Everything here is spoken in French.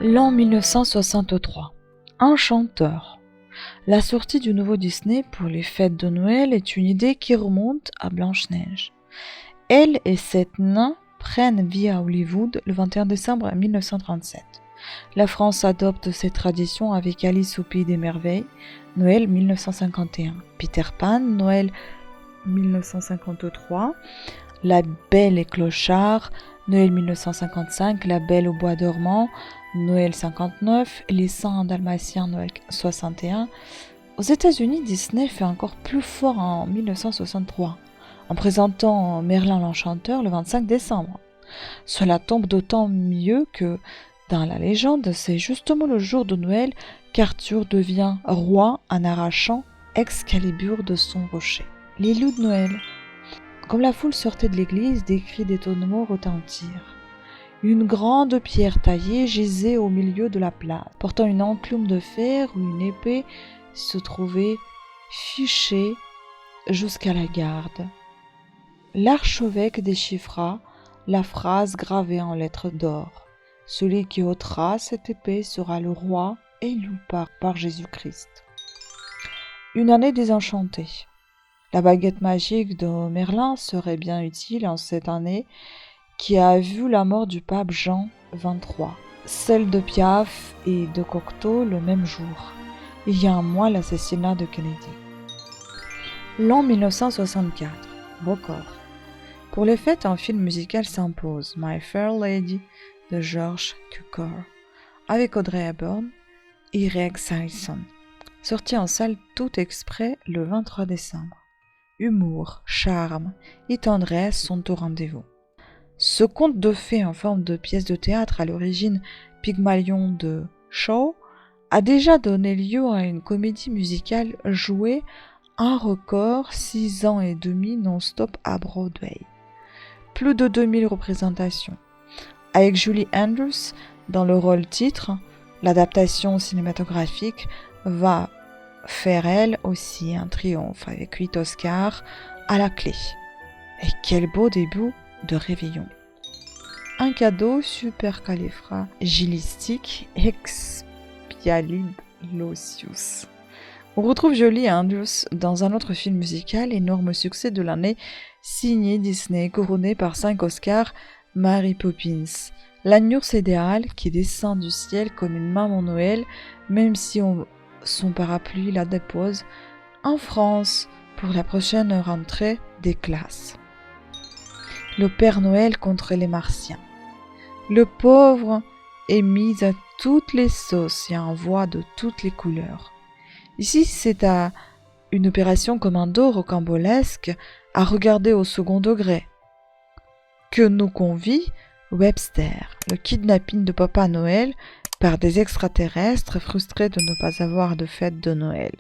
L'an 1963. Un chanteur. La sortie du nouveau Disney pour les fêtes de Noël est une idée qui remonte à Blanche-Neige. Elle et sept nains prennent vie à Hollywood le 21 décembre 1937. La France adopte cette tradition avec Alice au Pays des Merveilles, Noël 1951. Peter Pan, Noël 1953. La Belle et Clochard, Noël 1955. La Belle au Bois dormant, Noël 59. Les 101 Dalmatiens, Noël 61. Aux États-Unis, Disney fait encore plus fort en 1963, en présentant Merlin l'Enchanteur le 25 décembre. Cela tombe d'autant mieux que, dans la légende, c'est justement le jour de Noël qu'Arthur devient roi en arrachant Excalibur de son rocher. Les loups de Noël. Comme la foule sortait de l'église, des cris d'étonnement retentirent. Une grande pierre taillée gisait au milieu de la place, portant une enclume de fer ou une épée se trouvait fichée jusqu'à la garde. L'archevêque déchiffra la phrase gravée en lettres d'or. Celui qui ôtera cette épée sera le roi élu par Jésus-Christ. Une année désenchantée. La baguette magique de Merlin serait bien utile en cette année qui a vu la mort du pape Jean XXIII, celle de Piaf et de Cocteau le même jour. Il y a un mois, l'assassinat de Kennedy. L'an 1964. Record. Pour les fêtes, un film musical s'impose, My Fair Lady de George Cukor, avec Audrey Hepburn et Rex Harrison, sorti en salle tout exprès le 23 décembre. Humour, charme et tendresse sont au rendez-vous. Ce conte de fées en forme de pièce de théâtre à l'origine Pygmalion de Shaw a déjà donné lieu à une comédie musicale jouée un record 6 ans et demi non-stop à Broadway. Plus de 2000 représentations. Avec Julie Andrews dans le rôle titre, l'adaptation cinématographique va faire elle aussi un triomphe avec 8 Oscars à la clé. Et quel beau début de réveillon. Un cadeau supercalifragilistique expialidocious. On retrouve Julie Andrews dans un autre film musical, énorme succès de l'année, signé Disney, couronné par 5 Oscars, Mary Poppins. L'agneau idéale qui descend du ciel comme une maman Noël, même si son parapluie la dépose en France pour la prochaine rentrée des classes. Le Père Noël contre les Martiens. Le pauvre est mis à toutes les sauces et en voie de toutes les couleurs. Ici, c'est à une opération commando rocambolesque à regarder au second degré que nous convie Webster, le kidnapping de Papa Noël par des extraterrestres frustrés de ne pas avoir de fête de Noël.